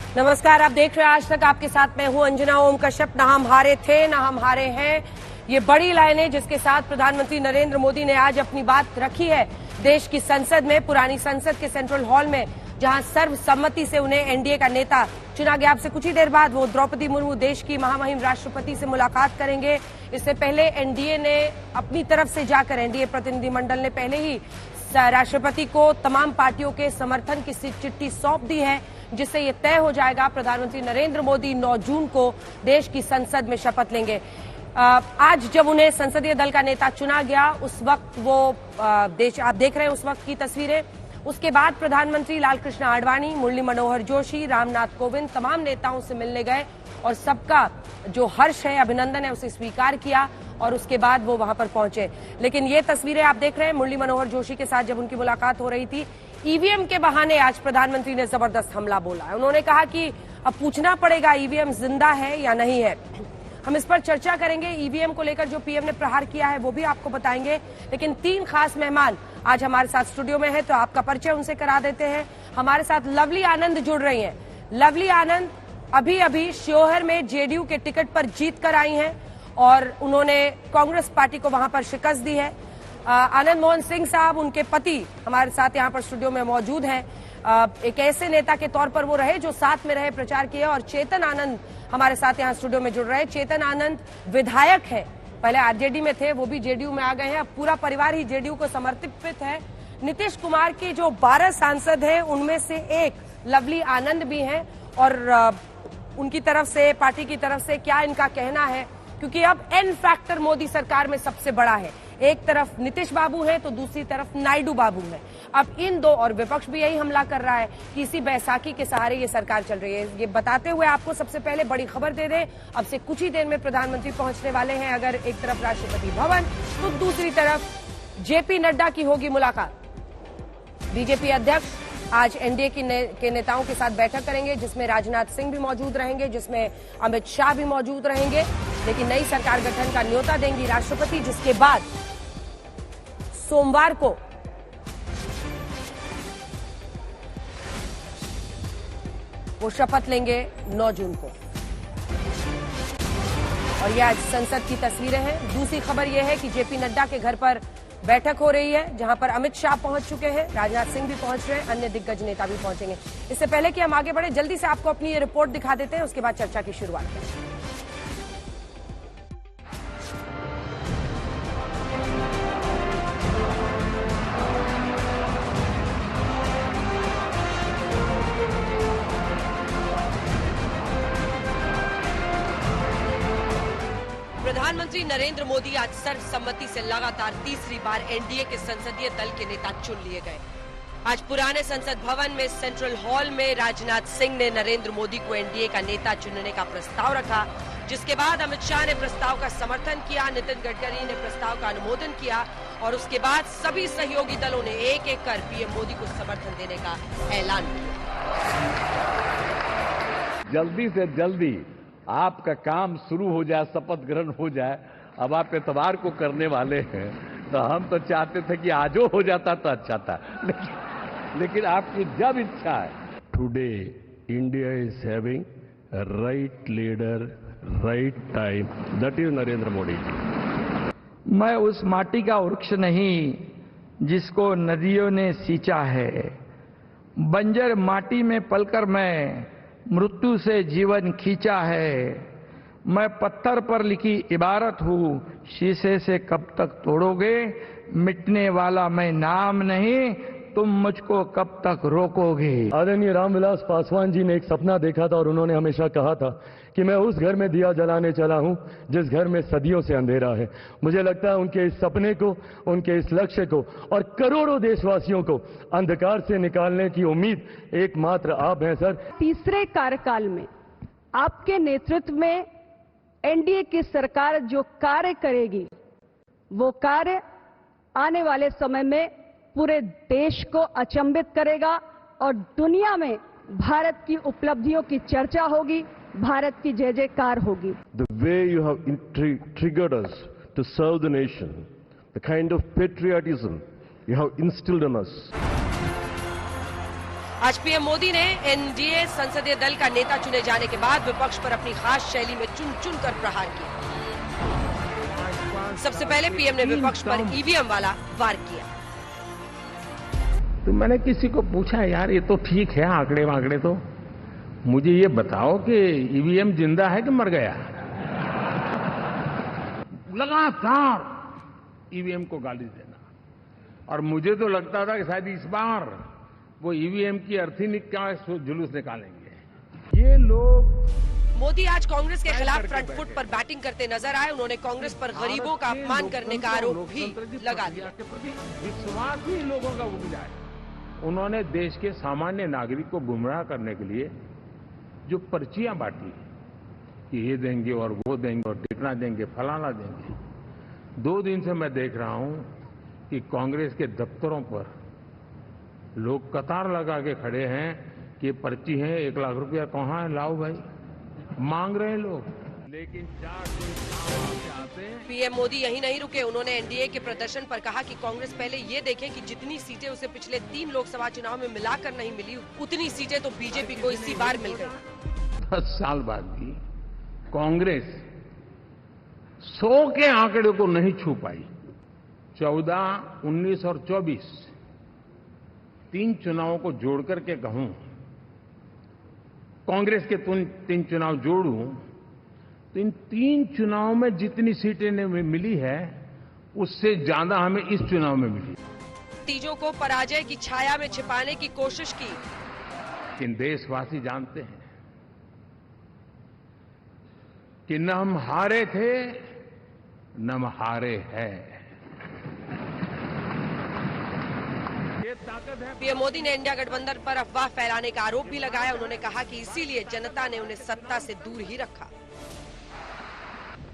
नमस्कार, आप देख रहे हैं आज तक। आपके साथ मैं हूं अंजना ओम कश्यप। ना हम हारे थे, ना हम हारे हैं, ये बड़ी लाइनें जिसके साथ प्रधानमंत्री नरेंद्र मोदी ने आज अपनी बात रखी है देश की संसद में, पुरानी संसद के सेंट्रल हॉल में, जहां सर्वसम्मति से उन्हें एनडीए का नेता चुना गया। आपसे कुछ ही देर बाद वो द्रौपदी मुर्मू देश की महामहिम राष्ट्रपति से मुलाकात करेंगे। इससे पहले एनडीए ने अपनी तरफ से जाकर, एनडीए प्रतिनिधिमंडल ने पहले ही राष्ट्रपति को तमाम पार्टियों के समर्थन की चिट्ठी सौंप दी है, जिससे ये तय हो जाएगा प्रधानमंत्री नरेंद्र मोदी 9 जून को देश की संसद में शपथ लेंगे। आज जब उन्हें संसदीय दल का नेता चुना गया, उस वक्त वो देश, आप देख रहे हैं उस वक्त की तस्वीरें। उसके बाद प्रधानमंत्री लालकृष्ण आडवाणी, मुरली मनोहर जोशी, रामनाथ कोविंद तमाम नेताओं से मिलने गए और सबका जो हर्ष है, अभिनंदन है, उसे स्वीकार किया और उसके बाद वो वहां पर पहुंचे। लेकिन ये तस्वीरें आप देख रहे हैं मुरली मनोहर जोशी के साथ जब उनकी मुलाकात हो रही थी। ईवीएम के बहाने आज प्रधानमंत्री ने जबरदस्त हमला बोला है। उन्होंने कहा कि अब पूछना पड़ेगा ईवीएम जिंदा है या नहीं है। हम इस पर चर्चा करेंगे। ईवीएम को लेकर जो पीएम ने प्रहार किया है वो भी आपको बताएंगे। लेकिन 3 खास मेहमान आज हमारे साथ स्टूडियो में है, तो आपका परिचय उनसे करा देते हैं। हमारे साथ लवली आनंद जुड़ रही हैं। लवली आनंद अभी अभी श्योहर में जेडीयू के टिकट पर जीत कर आई हैं और उन्होंने कांग्रेस पार्टी को वहां पर शिकस्त दी है। आनंद मोहन सिंह साहब, उनके पति, हमारे साथ यहाँ पर स्टूडियो में मौजूद हैं। एक ऐसे नेता के तौर पर वो रहे जो साथ में रहे, प्रचार किए। और चेतन आनंद हमारे साथ यहाँ स्टूडियो में जुड़ रहे हैं। चेतन आनंद विधायक है, पहले आरजेडी में थे, वो भी जेडीयू में आ गए हैं। अब पूरा परिवार ही जेडीयू को समर्पित है। नीतीश कुमार के जो 12 सांसद हैं उनमें से एक लवली आनंद भी हैं और उनकी तरफ से, पार्टी की तरफ से क्या इनका कहना है, क्योंकि अब एन फैक्टर मोदी सरकार में सबसे बड़ा है। एक तरफ नीतीश बाबू है तो दूसरी तरफ नायडू बाबू है। अब इन दो, और विपक्ष भी यही हमला कर रहा है कि इसी बैसाखी के सहारे ये सरकार चल रही है। ये बताते हुए आपको सबसे पहले बड़ी खबर दे दें, अब से कुछ ही देर में प्रधानमंत्री पहुंचने वाले हैं। अगर एक तरफ राष्ट्रपति भवन तो दूसरी तरफ जेपी नड्डा की होगी मुलाकात। बीजेपी अध्यक्ष आज एनडीए के नेताओं के साथ बैठक करेंगे, जिसमें राजनाथ सिंह भी मौजूद रहेंगे, जिसमें अमित शाह भी मौजूद रहेंगे। लेकिन नई सरकार गठन का न्योता देंगी राष्ट्रपति, जिसके बाद सोमवार को वो शपथ लेंगे 9 जून को। और ये आज संसद की तस्वीरें हैं। दूसरी खबर यह है कि जेपी नड्डा के घर पर बैठक हो रही है, जहां पर अमित शाह पहुंच चुके हैं, राजनाथ सिंह भी पहुंच रहे हैं, अन्य दिग्गज नेता भी पहुंचेंगे। इससे पहले कि हम आगे बढ़े, जल्दी से आपको अपनी ये रिपोर्ट दिखा देते हैं, उसके बाद चर्चा की शुरुआत करें। प्रधानमंत्री नरेंद्र मोदी आज सर्वसम्मति से लगातार तीसरी बार एनडीए के संसदीय दल के नेता चुन लिए गए। आज पुराने संसद भवन में सेंट्रल हॉल में राजनाथ सिंह ने नरेंद्र मोदी को एनडीए का नेता चुनने का प्रस्ताव रखा, जिसके बाद अमित शाह ने प्रस्ताव का समर्थन किया, नितिन गडकरी ने प्रस्ताव का अनुमोदन किया और उसके बाद सभी सहयोगी दलों ने एक एक कर पीएम मोदी को समर्थन देने का ऐलान किया। जल्दी से जल्दी आपका काम शुरू हो जाए, शपथ ग्रहण हो जाए। अब आप इतवार को करने वाले हैं, तो हम तो चाहते थे कि आजो हो जाता तो अच्छा था, लेकिन आपकी जब इच्छा है। Today India is having right leader, right time, that is Narendra Modi ji. मैं उस माटी का वृक्ष नहीं जिसको नदियों ने सींचा है। बंजर माटी में पलकर मैं मृत्यु से जीवन खींचा है। मैं पत्थर पर लिखी इबारत हूँ, शीशे से कब तक तोड़ोगे। मिटने वाला मैं नाम नहीं, तुम मुझको कब तक रोकोगे। आदरणीय रामविलास पासवान जी ने एक सपना देखा था और उन्होंने हमेशा कहा था कि मैं उस घर में दिया जलाने चला हूं जिस घर में सदियों से अंधेरा है। मुझे लगता है उनके इस सपने को, उनके इस लक्ष्य को और करोड़ों देशवासियों को अंधकार से निकालने की उम्मीद एकमात्र आप हैं सर। तीसरे कार्यकाल में आपके नेतृत्व में एनडीए की सरकार जो कार्य करेगी, वो कार्य आने वाले समय में पूरे देश को अचंभित करेगा और दुनिया में भारत की उपलब्धियों की चर्चा होगी, भारत की जय जयकार होगी। The way you have triggered us to serve the nation, the kind of patriotism you have instilled in us. आज पीएम मोदी ने एनडीए संसदीय दल का नेता चुने जाने के बाद विपक्ष पर अपनी खास शैली में चुन चुन कर प्रहार किया। सबसे पहले पीएम ने विपक्ष पर ईवीएम वाला वार किया। तो मैंने किसी को पूछा, यार ये तो ठीक है आंकड़े वांकड़े, तो मुझे ये बताओ कि ईवीएम जिंदा है कि मर गया? लगातार ईवीएम को गाली देना, और मुझे तो लगता था कि शायद इस बार वो ईवीएम की अर्थी का जुलूस निकालेंगे। ये लोग मोदी आज कांग्रेस के खिलाफ फ्रंट फुट पर बैटिंग करते नजर आए। उन्होंने कांग्रेस पर गरीबों का अपमान करने का आरोप भी लगा दिया। विश्वास ही लोगों का उठ जाए। उन्होंने देश के सामान्य नागरिक को गुमराह करने के लिए जो पर्चियां बांटी कि ये देंगे और वो देंगे और टिकना देंगे, फलाना देंगे। 2 दिन से मैं देख रहा हूं कि कांग्रेस के दफ्तरों पर लोग कतार लगा के खड़े हैं कि ये पर्ची है, 1 लाख रुपया कहाँ है, लाओ भाई, मांग रहे हैं लोग। लेकिन 4 दिन आते हैं। पीएम मोदी यही नहीं रुके। उन्होंने एनडीए के प्रदर्शन पर कहा कि कांग्रेस पहले ये देखे कि जितनी सीटें उसे पिछले 3 लोकसभा चुनाव में मिलाकर नहीं मिली, उतनी सीटें तो बीजेपी को इसी बार मिल गई। 10 साल बाद भी कांग्रेस 100 के आंकड़े को नहीं छू पाई। 14, 19 और 24 3 चुनावों को जोड़ करके कहूं, कांग्रेस के 3 चुनाव जोड़ूं तो इन 3 चुनावों में जितनी सीटें मिली है उससे ज्यादा हमें इस चुनाव में मिली। नतीजों को पराजय की छाया में छिपाने की कोशिश की। लेकिन देशवासी जानते हैं कि न हम हारे थे न हम हारे हैं। पीएम मोदी ने इंडिया गठबंधन पर अफवाह फैलाने का आरोप भी लगाया। उन्होंने कहा कि इसीलिए जनता ने उन्हें सत्ता से दूर ही रखा।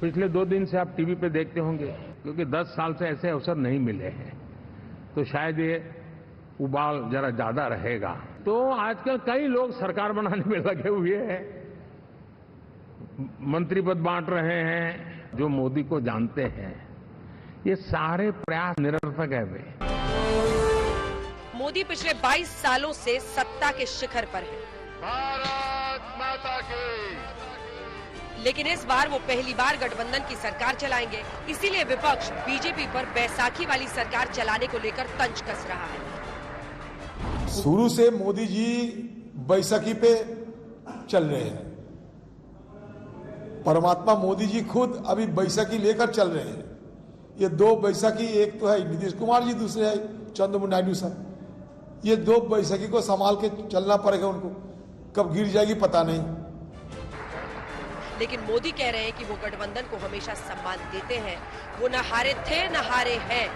पिछले 2 दिन से आप टीवी पे देखते होंगे, क्योंकि 10 साल से ऐसे अवसर नहीं मिले हैं, तो शायद ये उबाल जरा ज्यादा रहेगा। तो आजकल कई लोग सरकार बनाने में लगे हुए हैं, मंत्री पद बांट रहे हैं। जो मोदी को जानते हैं, ये सारे प्रयास निरर्थक है। वे मोदी पिछले 22 सालों से सत्ता के शिखर पर है। भारत माता की। लेकिन इस बार वो पहली बार गठबंधन की सरकार चलाएंगे। इसीलिए विपक्ष बीजेपी पर बैसाखी वाली सरकार चलाने को लेकर तंज कस रहा है। शुरू से मोदी जी बैसाखी पे चल रहे हैं। परमात्मा मोदी जी खुद अभी बैसाखी लेकर चल रहे हैं। ये 2 बैसाखी, एक तो है नीतीश कुमार जी, दूसरे है चंद्रबाबू नायडू साहब। ये 2 बैसाखी को संभाल के चलना पड़ेगा उनको, कब गिर जाएगी पता नहीं। लेकिन मोदी कह रहे हैं कि वो गठबंधन को हमेशा सम्मान देते हैं। वो न हारे थे न हारे हैं।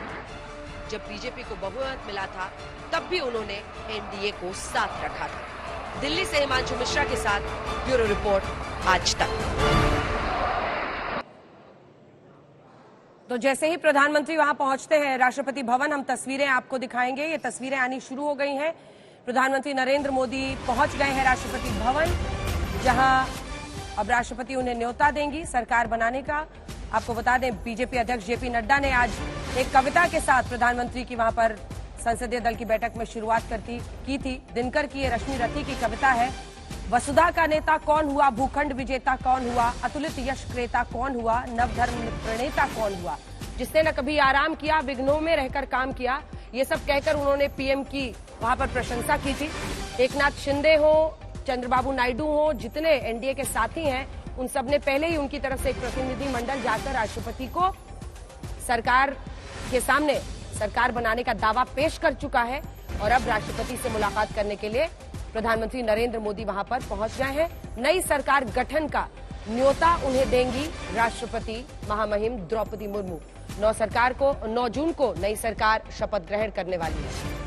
जब बीजेपी को बहुमत मिला था तब भी उन्होंने एनडीए को साथ रखा था। दिल्ली से हिमांशु मिश्रा के साथ ब्यूरो रिपोर्ट, आज तक। तो जैसे ही प्रधानमंत्री वहां पहुंचते हैं राष्ट्रपति भवन, हम तस्वीरें आपको दिखाएंगे। ये तस्वीरें आनी शुरू हो गई हैं। प्रधानमंत्री नरेंद्र मोदी पहुंच गए हैं राष्ट्रपति भवन, जहां अब राष्ट्रपति उन्हें न्योता देंगी सरकार बनाने का। आपको बता दें, बीजेपी अध्यक्ष जेपी नड्डा ने आज एक कविता के साथ प्रधानमंत्री की वहां पर संसदीय दल की बैठक में शुरुआत की थी। दिनकर की ये रश्मि रथी की कविता है। वसुधा का नेता कौन हुआ, भूखंड विजेता कौन हुआ, अतुलित यश क्रेता कौन हुआ, नवधर्म प्रणेता कौन हुआ, जिसने न कभी आराम किया, विघ्नों में रहकर काम किया। ये सब कहकर उन्होंने पीएम की वहां पर प्रशंसा की थी। एकनाथ शिंदे हो, चंद्रबाबू नायडू हो, जितने एनडीए के साथी हैं, उन सब ने पहले ही उनकी तरफ से एक प्रतिनिधि मंडल जाकर राष्ट्रपति को सरकार के सामने सरकार बनाने का दावा पेश कर चुका है। और अब राष्ट्रपति से मुलाकात करने के लिए प्रधानमंत्री नरेंद्र मोदी वहां पर पहुंच गए हैं। नई सरकार गठन का न्योता उन्हें देंगी राष्ट्रपति महामहिम द्रौपदी मुर्मू। 9 जून को नई सरकार शपथ ग्रहण करने वाली है।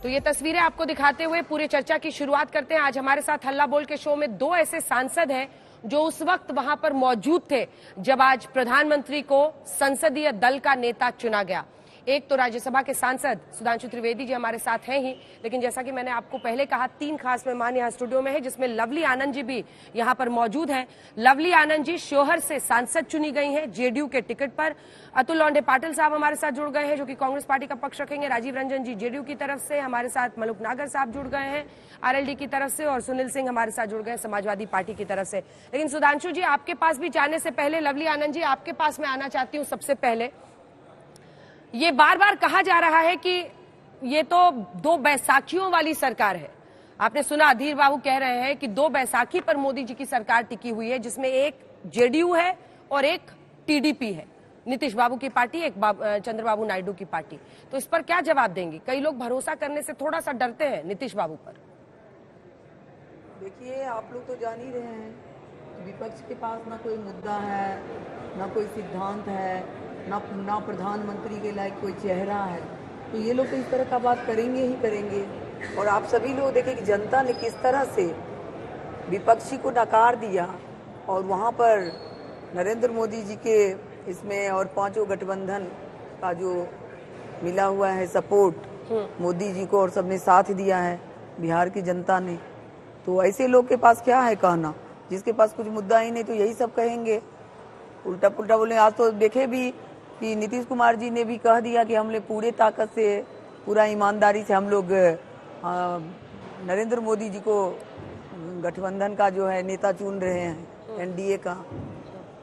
तो ये तस्वीरें आपको दिखाते हुए पूरी चर्चा की शुरुआत करते हैं। आज हमारे साथ हल्ला बोल के शो में 2 ऐसे सांसद हैं जो उस वक्त वहां पर मौजूद थे जब आज प्रधानमंत्री को संसदीय दल का नेता चुना गया। एक तो राज्यसभा के सांसद सुधांशु त्रिवेदी जी हमारे साथ हैं ही, लेकिन जैसा कि मैंने आपको पहले कहा 3 खास मेहमान यहाँ स्टूडियो में है, जिसमें लवली आनंद जी भी यहाँ पर मौजूद हैं। लवली आनंद जी शोहर से सांसद चुनी गई हैं जेडीयू के टिकट पर। अतुल लौंडे पाटिल साहब हमारे साथ जुड़ गए हैं, जो कि कांग्रेस पार्टी का पक्ष रखेंगे। राजीव रंजन जी जेडीयू की तरफ से, हमारे साथ मलूक नागर साहब जुड़ गए हैं आरएलडी की तरफ से, और सुनील सिंह हमारे साथ जुड़ गए समाजवादी पार्टी की तरफ से। लेकिन सुधांशु जी, आपके पास भी जाने से पहले, लवली आनंद जी आपके पास मैं आना चाहती हूँ। सबसे पहले ये बार बार कहा जा रहा है कि ये तो 2 बैसाखियों वाली सरकार है। आपने सुना अधीर बाबू कह रहे हैं कि 2 बैसाखी पर मोदी जी की सरकार टिकी हुई है, जिसमें एक जेडीयू है और एक टीडीपी है, नीतीश बाबू की पार्टी, एक चंद्रबाबू नायडू की पार्टी। तो इस पर क्या जवाब देंगे? कई लोग भरोसा करने से थोड़ा सा डरते हैं नीतीश बाबू पर। देखिए, आप लोग तो जान ही रहे हैं, विपक्ष के पास ना कोई मुद्दा है, ना कोई सिद्धांत है, ना प्रधानमंत्री के लायक कोई चेहरा है। तो ये लोग तो इस तरह का बात करेंगे ही करेंगे। और आप सभी लोग देखें कि जनता ने किस तरह से विपक्षी को नकार दिया, और वहाँ पर नरेंद्र मोदी जी के इसमें और 5 गठबंधन का जो मिला हुआ है सपोर्ट मोदी जी को, और सबने साथ दिया है बिहार की जनता ने। तो ऐसे लोग के पास क्या है कहना, जिसके पास कुछ मुद्दा ही नहीं, तो यही सब कहेंगे, उल्टा पुल्टा बोले। आज तो देखे भी कि नीतीश कुमार जी ने भी कह दिया कि हमने पूरे ताकत से, पूरा ईमानदारी से हम लोग नरेंद्र मोदी जी को गठबंधन का जो है नेता चुन रहे हैं, एनडीए का।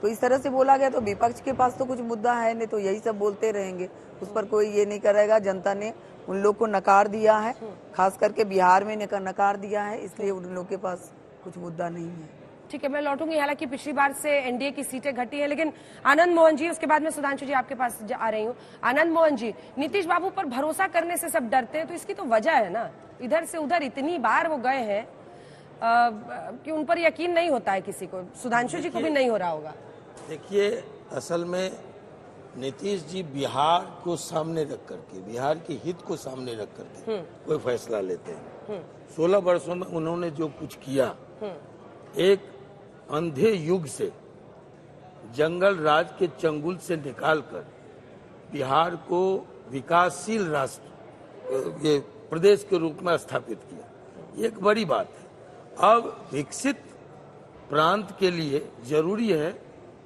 तो इस तरह से बोला गया, तो विपक्ष के पास तो कुछ मुद्दा है नहीं, तो यही सब बोलते रहेंगे, उस पर कोई ये नहीं करेगा। जनता ने उन लोग को नकार दिया है, खास करके बिहार में नकार दिया है, इसलिए उन लोग के पास कुछ मुद्दा नहीं है। ठीक है, मैं लौटूंगी। हालांकि पिछली बार से एनडीए की सीटें घटी हैं, लेकिन आनंद मोहन जी, उसके बाद में सुधांशु जी आपके पास आ रही हूँ। आनंद मोहन जी, नीतीश बाबू पर भरोसा करने से सब डरते हैं, तो इसकी तो वजह है ना, इधर से उधर इतनी बार वो गए हैं कि उन पर यकीन नहीं होता है किसी को। सुधांशु जी को भी नहीं हो रहा होगा। देखिए, असल में नीतीश जी बिहार को सामने रख करके, बिहार के हित को सामने रख करके कोई फैसला लेते हैं। 16 वर्षों में उन्होंने जो कुछ किया, एक अंधे युग से, जंगल राज के चंगुल से निकालकर बिहार को विकासशील राष्ट्र, ये प्रदेश के रूप में स्थापित किया, ये एक बड़ी बात है। अब विकसित प्रांत के लिए जरूरी है,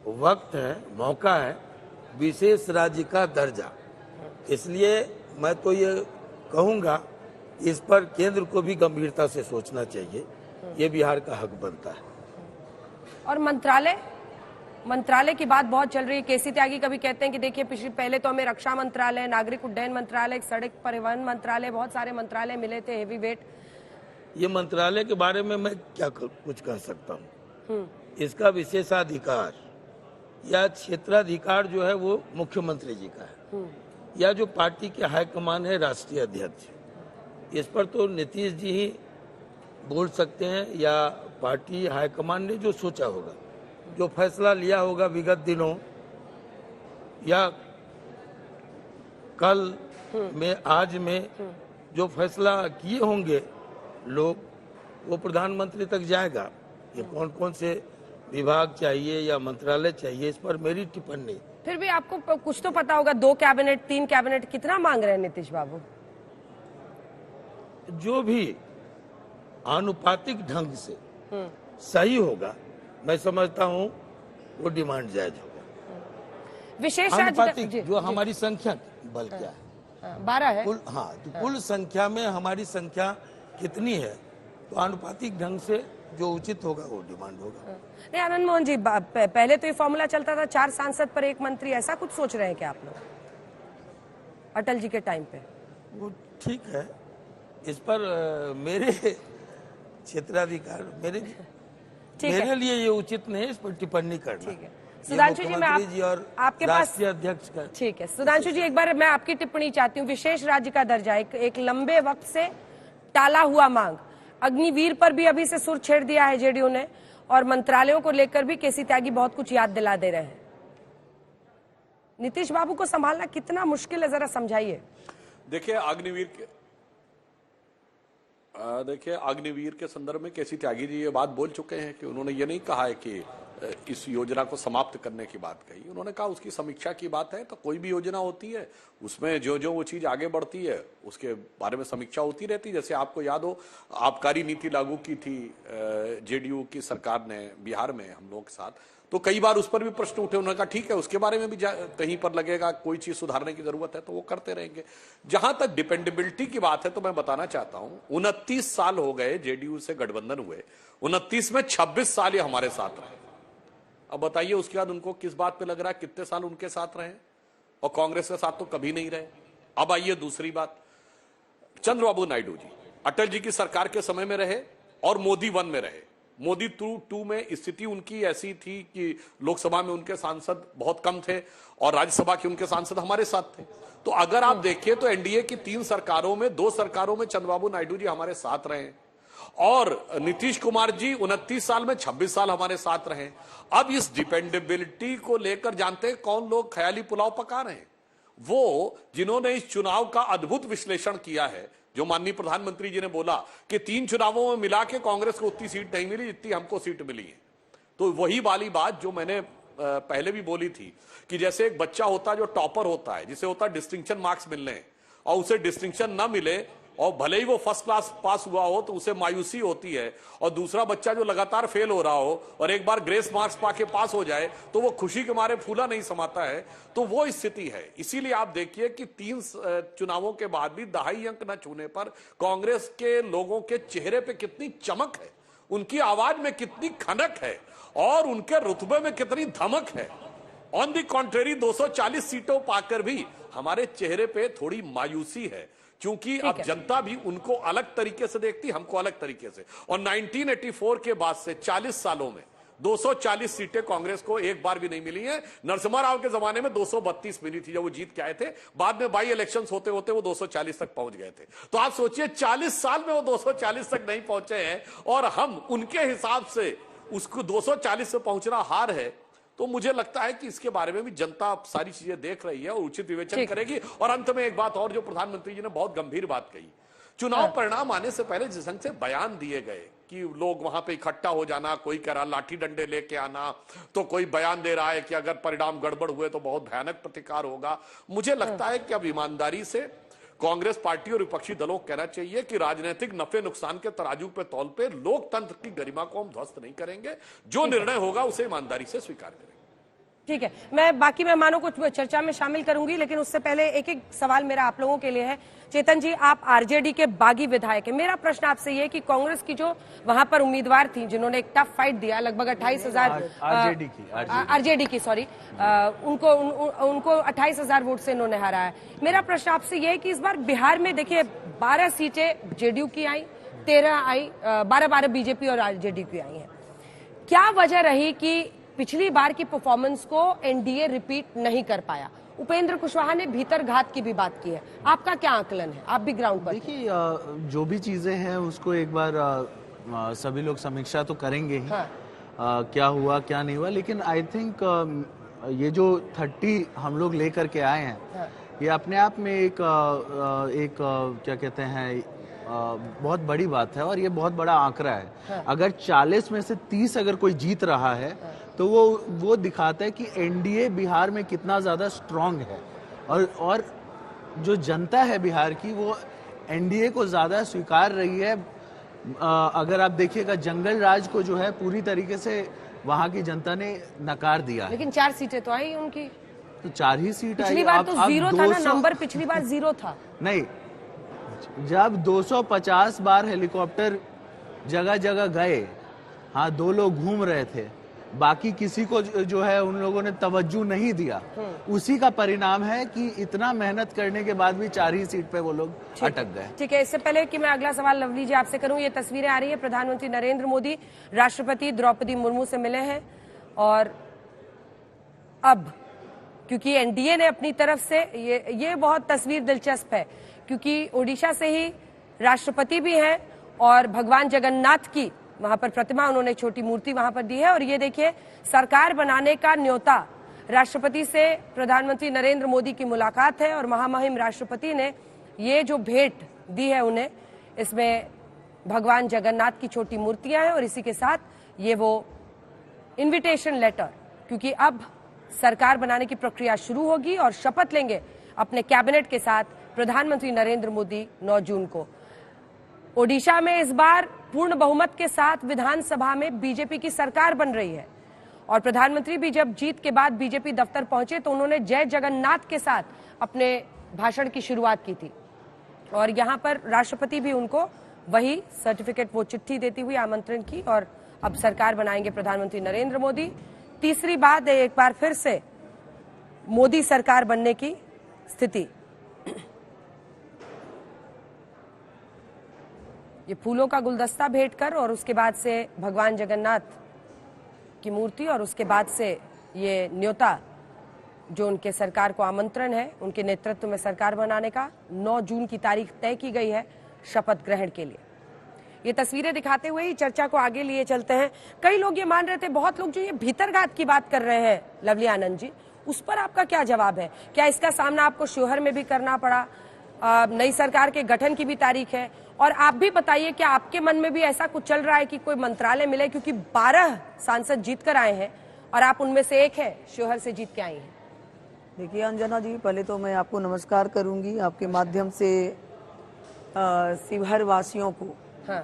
वक्त है, मौका है, विशेष राज्य का दर्जा। इसलिए मैं तो ये कहूँगा, इस पर केंद्र को भी गंभीरता से सोचना चाहिए, ये बिहार का हक बनता है। और मंत्रालय की बात बहुत चल रही है। केसी त्यागी कभी कहते हैं कि देखिए, पहले तो हमें रक्षा मंत्रालय, नागरिक उड्डयन मंत्रालय, सड़क परिवहन मंत्रालय, बहुत सारे मंत्रालय मिले थे, हेवी वेट। ये मंत्रालय के बारे में मैं क्या कुछ कह सकता हूँ। इसका विशेषाधिकार या क्षेत्राधिकार जो है वो मुख्यमंत्री जी का है, या जो पार्टी के हाईकमान है, राष्ट्रीय अध्यक्ष। इस पर तो नीतीश जी ही बोल सकते हैं, या पार्टी हाईकमान ने जो सोचा होगा, जो फैसला लिया होगा विगत दिनों या कल में, आज में जो फैसला किए होंगे लोग, वो प्रधानमंत्री तक जाएगा। ये कौन कौन से विभाग चाहिए या मंत्रालय चाहिए, इस पर मेरी टिप्पणी नहीं। फिर भी आपको कुछ तो पता होगा, 2 कैबिनेट, 3 कैबिनेट, कितना मांग रहे हैं नीतीश बाबू? जो भी आनुपातिक ढंग से सही होगा, मैं समझता हूँ वो डिमांड जायज होगा। विशेष आनुपातिक जो हमारी संख्या बल क्या है, 12 है। कुल संख्या में हमारी संख्या कितनी है, तो आनुपातिक ढंग से जो उचित होगा वो डिमांड होगा। नहीं आनंद मोहन जी, पहले तो ये फॉर्मूला चलता था 4 सांसद पर 1 मंत्री, ऐसा कुछ सोच रहे हैं क्या आप लोग अटल जी के टाइम पे? वो ठीक है, इस पर मेरे क्षेत्राधिकार, मेरे लिए ये उचित नहीं है इस पर टिप्पणी करना। ठीक है सुधांशु जी, मैं जी और आपके पास राष्ट्रीय अध्यक्ष का। ठीक है सुधांशु जी, एक बार मैं आपकी टिप्पणी चाहती हूँ। विशेष राज्य का दर्जा एक लंबे वक्त से टाला हुआ मांग, अग्निवीर पर भी अभी से सुर छेड़ दिया है जेडीयू ने, और मंत्रालयों को लेकर भी केसी त्यागी बहुत कुछ याद दिला दे रहे हैं। नीतीश बाबू को संभालना कितना मुश्किल है, जरा समझाइए। देखिए अग्निवीर के संदर्भ में केसी त्यागी जी ये बात बोल चुके हैं कि उन्होंने ये नहीं कहा है कि इस योजना को समाप्त करने की बात कही। उन्होंने कहा उसकी समीक्षा की बात है, तो कोई भी योजना होती है उसमें जो जो वो चीज आगे बढ़ती है उसके बारे में समीक्षा होती रहती है। जैसे आपको याद हो आबकारी नीति लागू की थी जेडीयू की सरकार ने बिहार में हम लोगों के साथ, तो कई बार उस पर भी प्रश्न उठे। उन्होंने कहा ठीक है उसके बारे में भी कहीं पर लगेगा कोई चीज सुधारने की जरूरत है तो वो करते रहेंगे। जहां तक डिपेंडेबिलिटी की बात है तो मैं बताना चाहता हूं 29 साल हो गए जेडीयू से गठबंधन हुए, 29 में 26 साल ये हमारे साथ रहे। अब बताइए उसके बाद उनको किस बात पे लग रहा है कितने साल उनके साथ रहे, और कांग्रेस के साथ तो कभी नहीं रहे। अब आइए दूसरी बात, चंद्रबाबू नायडू जी अटल जी की सरकार के समय में रहे और मोदी 1 में रहे। मोदी 2 में स्थिति उनकी ऐसी थी कि लोकसभा में उनके सांसद बहुत कम थे और राज्यसभा के उनके सांसद हमारे साथ थे। तो अगर आप देखिए तो एनडीए की 3 सरकारों में 2 सरकारों में चंद्रबाबू नायडू जी हमारे साथ रहे और नीतीश कुमार जी 29 साल में 26 साल हमारे साथ रहे। अब इस डिपेंडेबिलिटी को लेकर जानते हैं कौन लोग ख्याली पुलाव पका रहे हैं? वो जिन्होंने इस चुनाव का अद्भुत विश्लेषण किया है, जो माननीय प्रधानमंत्री जी ने बोला कि 3 चुनावों में मिला के कांग्रेस को उतनी सीट नहीं मिली जितनी हमको सीट मिली है। तो वही वाली बात जो मैंने पहले भी बोली थी कि जैसे एक बच्चा होता है जो टॉपर होता है, जिसे होता है डिस्टिंक्शन मार्क्स मिलने, और उसे डिस्टिंक्शन ना मिले और भले ही वो फर्स्ट क्लास पास हुआ हो तो उसे मायूसी होती है, और दूसरा बच्चा जो लगातार फेल हो रहा हो और एक बार ग्रेस मार्क्स पाके पास हो जाए तो वो खुशी के मारे फूला नहीं समाता है। तो वो स्थिति है। इसीलिए आप देखिए कि 3 चुनावों के बाद भी 2.5 अंक न छूने पर कांग्रेस के लोगों के चेहरे पे कितनी चमक है, उनकी आवाज में कितनी खनक है और उनके रुतबे में कितनी धमक है। ऑन दी कॉन्ट्रेरी 240 सीटों पाकर भी हमारे चेहरे पे थोड़ी मायूसी है, क्योंकि अब जनता भी उनको अलग तरीके से देखती, हमको अलग तरीके से। और 1984 के बाद से 40 सालों में 240 सीटें कांग्रेस को एक बार भी नहीं मिली है। नरसिम्हा राव के जमाने में 232 मिली थी जब वो जीत के आए थे, बाद में बाई इलेक्शंस होते होते वो 240 तक पहुंच गए थे। तो आप सोचिए 40 साल में वो 240 तक नहीं पहुंचे हैं और हम उनके हिसाब से उसको 240 से पहुंचना हार है। तो मुझे लगता है कि इसके बारे में भी जनता सारी चीजें देख रही है और उचित विवेचन करेगी। और अंत में एक बात और जो प्रधानमंत्री जी ने बहुत गंभीर बात कही, चुनाव परिणाम आने से पहले जिस ढंग से बयान दिए गए कि लोग वहां पे इकट्ठा हो जाना, कोई कह रहा लाठी डंडे लेके आना, तो कोई बयान दे रहा है कि अगर परिणाम गड़बड़ हुए तो बहुत भयानक प्रतिकार होगा। मुझे लगता है कि अब ईमानदारी से कांग्रेस पार्टी और विपक्षी दलों को कहना चाहिए कि राजनीतिक नफे नुकसान के तराजू पे तौल पे लोकतंत्र की गरिमा को हम ध्वस्त नहीं करेंगे। जो निर्णय होगा उसे ईमानदारी से स्वीकार करेंगे। ठीक है, मैं बाकी मेहमानों को चर्चा में शामिल करूंगी, लेकिन उससे पहले एक एक सवाल मेरा आप लोगों के लिए है। चेतन जी, आप आरजेडी के बागी विधायक हैं। मेरा प्रश्न आपसे ये है कि कांग्रेस की जो वहां पर उम्मीदवार थी जिन्होंने एक टफ फाइट दिया, लगभग 28,000 आरजेडी की उनको 28,000 वोट से इन्होंने हराया। मेरा प्रश्न आपसे ये है कि इस बार बिहार में देखिए 12 सीटें जेडीयू की आई, 13 आई, 12 बीजेपी और आरजेडी की आई है। क्या वजह रही कि पिछली बार की परफॉर्मेंस को एनडीए रिपीट नहीं कर पाया? उपेंद्र कुशवाहा ने भीतर घात की भी बात की है, आपका क्या आकलन है? आप भी ग्राउंड पर देखिए, जो भी चीजें हैं उसको एक बार सभी लोग समीक्षा तो करेंगे ही। क्या हुआ क्या नहीं हुआ, लेकिन आई थिंक ये जो 30 हम लोग लेकर के आए हैं ये अपने आप में एक क्या कहते हैं बहुत बड़ी बात है और ये बहुत बड़ा आंकड़ा है। अगर 40 में से 30 अगर कोई जीत रहा है तो वो दिखाता है कि एनडीए बिहार में कितना ज्यादा स्ट्रांग है और जो जनता है बिहार की वो एनडीए को ज्यादा स्वीकार रही है। अगर आप देखिएगा जंगल राज को जो है पूरी तरीके से वहां की जनता ने नकार दिया। लेकिन 4 सीटें तो आई उनकी, तो 4 ही सीट आई। पिछली बार तो 0 था ना नंबर, पिछली बार 0 था। नहीं, जब 250 बार हेलीकॉप्टर जगह जगह गए, हाँ 2 लोग घूम रहे थे, बाकी किसी को जो है उन लोगों ने तवज्जो नहीं दिया, उसी का परिणाम है कि इतना मेहनत करने के बाद भी 4 ही सीट पे वो लोग अटक गए। ठीक है, इससे पहले कि मैं अगला सवाल लवली जी आपसे करूं, ये तस्वीरें आ रही है, प्रधानमंत्री नरेंद्र मोदी राष्ट्रपति द्रौपदी मुर्मू से मिले हैं और अब क्योंकि एनडीए ने अपनी तरफ से ये बहुत तस्वीर दिलचस्प है क्योंकि ओडिशा से ही राष्ट्रपति भी हैं और भगवान जगन्नाथ की वहां पर प्रतिमा, उन्होंने छोटी मूर्ति वहां पर दी है। और ये देखिए सरकार बनाने का न्योता, राष्ट्रपति से प्रधानमंत्री नरेंद्र मोदी की मुलाकात है और महामहिम राष्ट्रपति ने ये जो भेंट दी है उन्हें, इसमें भगवान जगन्नाथ की छोटी मूर्तियां हैं और इसी के साथ ये वो इनविटेशन लेटर, क्योंकि अब सरकार बनाने की प्रक्रिया शुरू होगी और शपथ लेंगे अपने कैबिनेट के साथ प्रधानमंत्री नरेंद्र मोदी 9 जून को। ओडिशा में इस बार पूर्ण बहुमत के साथ विधानसभा में बीजेपी की सरकार बन रही है और प्रधानमंत्री भी जब जीत के बाद बीजेपी दफ्तर पहुंचे तो उन्होंने जय जगन्नाथ के साथ अपने भाषण की शुरुआत की थी और यहां पर राष्ट्रपति भी उनको वही सर्टिफिकेट, वो चिट्ठी देती हुई आमंत्रण की और अब सरकार बनाएंगे प्रधानमंत्री नरेंद्र मोदी। तीसरी बात, एक बार फिर से मोदी सरकार बनने की स्थिति। ये फूलों का गुलदस्ता भेंट कर और उसके बाद से भगवान जगन्नाथ की मूर्ति और उसके बाद से ये न्योता जो उनके सरकार को आमंत्रण है उनके नेतृत्व में सरकार बनाने का, 9 जून की तारीख तय की गई है शपथ ग्रहण के लिए। ये तस्वीरें दिखाते हुए ही चर्चा को आगे लिए चलते हैं। कई लोग ये मान रहे थे, बहुत लोग जो ये भीतरघात की बात कर रहे हैं लवली आनंद जी, उस पर आपका क्या जवाब है? क्या इसका सामना आपको शिवहर में भी करना पड़ा? नई सरकार के गठन की भी तारीख है और आप भी बताइए, क्या आपके मन में भी ऐसा कुछ चल रहा है कि कोई मंत्रालय मिले, क्योंकि 12 सांसद जीत कर आए हैं और आप उनमें से एक है, शिवहर से जीत के आई हैं। देखिए अंजना जी, पहले तो मैं आपको नमस्कार करूंगी आपके माध्यम से शिवहर वासियों को, हाँ।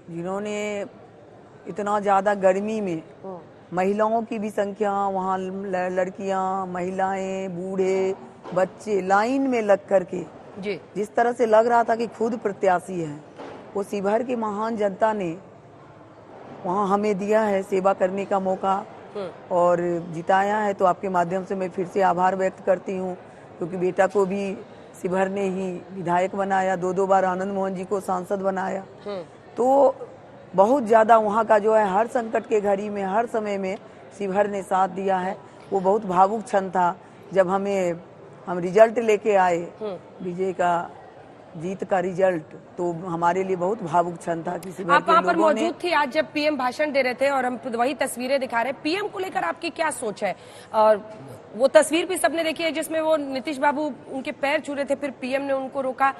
जिन्होंने इतना ज़्यादा गर्मी में महिलाओं की भी संख्या, वहाँ लड़कियाँ, महिलाएं, बूढ़े, बच्चे लाइन में लग करके जी जिस तरह से लग रहा था कि खुद प्रत्याशी हैं, वो शिवहर की महान जनता ने वहाँ हमें दिया है सेवा करने का मौका और जिताया है। तो आपके माध्यम से मैं फिर से आभार व्यक्त करती हूँ, क्योंकि बेटा को भी शिवहर ने ही विधायक बनाया, 2 बार आनंद मोहन जी को सांसद बनाया। तो बहुत ज़्यादा वहाँ का जो है हर संकट के घड़ी में, हर समय में शिवहर ने साथ दिया है। वो बहुत भावुक क्षण था जब हम रिजल्ट लेके आए, विजय का, जीत का रिजल्ट, तो हमारे लिए बहुत भावुक क्षण था कि शिवहर आप वहाँ के पर लोगों ने। मौजूद थी आज जब पीएम भाषण दे रहे थे और हम वही तस्वीरें दिखा रहे हैं। पीएम को लेकर आपकी क्या सोच है? और वो तस्वीर भी सबने देखी है जिसमें वो नीतीश बाबू उनके पैर छू रहे थे, फिर पीएम ने उनको रोका,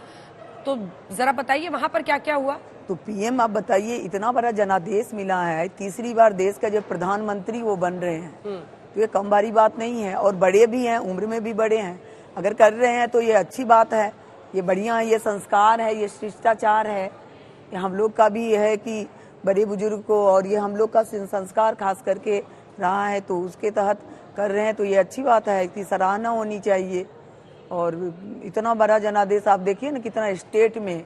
तो जरा बताइए वहाँ पर क्या क्या हुआ? तो पीएम आप बताइए, इतना बड़ा जनादेश मिला है, तीसरी बार देश का जब प्रधानमंत्री वो बन रहे हैं, तो ये कम भारी बात नहीं है और बड़े भी हैं, उम्र में भी बड़े हैं। अगर कर रहे हैं तो ये अच्छी बात है, ये बढ़िया है, ये संस्कार है, ये शिष्टाचार है। ये हम लोग का भी है कि बड़े बुजुर्ग को, और ये हम लोग का संस्कार खास करके रहा है, तो उसके तहत कर रहे हैं, तो ये अच्छी बात है कि सराहना होनी चाहिए। और इतना बड़ा जनादेश आप देखिए ना, कितना स्टेट में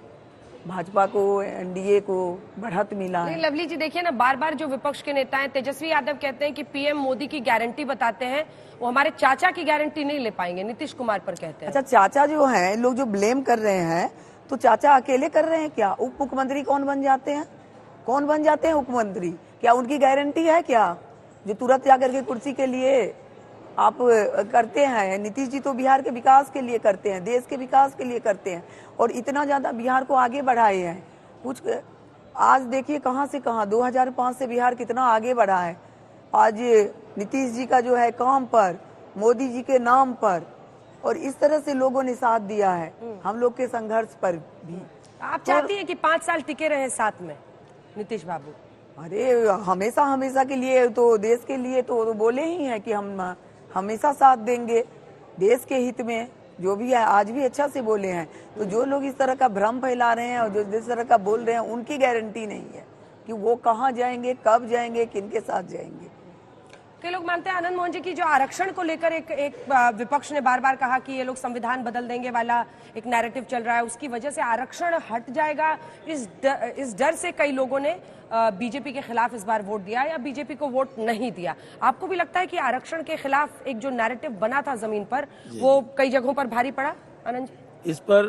भाजपा को, एनडीए को बढ़त मिला है। लवली जी देखिए ना, बार बार जो विपक्ष के नेता हैं, तेजस्वी यादव कहते हैं कि पीएम मोदी की गारंटी बताते हैं, वो हमारे चाचा की गारंटी नहीं ले पाएंगे, नीतीश कुमार पर कहते हैं। अच्छा, चाचा जो है, लोग जो ब्लेम कर रहे हैं, तो चाचा अकेले कर रहे हैं क्या? उप मुख्यमंत्री कौन बन जाते हैं? कौन बन जाते हैं उप मंत्री? क्या उनकी गारंटी है क्या, जो तुरंत जाकर के कुर्सी के लिए आप करते हैं? नीतीश जी तो बिहार के विकास के लिए करते हैं, देश के विकास के लिए करते हैं और इतना ज्यादा बिहार को आगे बढ़ाए हैं। कुछ आज देखिए कहां से कहां, 2005 से बिहार कितना आगे बढ़ा है। आज नीतीश जी का जो है काम पर, मोदी जी के नाम पर, और इस तरह से लोगों ने साथ दिया है हम लोग के संघर्ष पर भी। आप चाहती हैं कि 5 साल टिके रहे साथ में नीतीश बाबू? अरे हमेशा के लिए, तो देश के लिए तो बोले ही हैं कि हम हमेशा साथ देंगे देश के हित में, जो भी है। आज भी अच्छा से बोले हैं। तो जो लोग इस तरह का भ्रम फैला रहे हैं और जो जिस तरह का बोल रहे हैं, उनकी गारंटी नहीं है कि वो कहाँ जाएंगे, कब जाएंगे, किनके साथ जाएंगे। कई लोग मानते हैं आनंद मोहन जी की जो आरक्षण को लेकर एक विपक्ष ने बार बार कहा कि ये लोग संविधान बदल देंगे वाला एक नैरेटिव चल रहा है, उसकी वजह से आरक्षण हट जाएगा। इस डर से कई लोगों ने बीजेपी के खिलाफ इस बार वोट दिया या बीजेपी को वोट नहीं दिया। आपको भी लगता है कि आरक्षण के खिलाफ एक जो नैरेटिव बना था जमीन पर, वो कई जगहों पर भारी पड़ा? आनंद जी, इस पर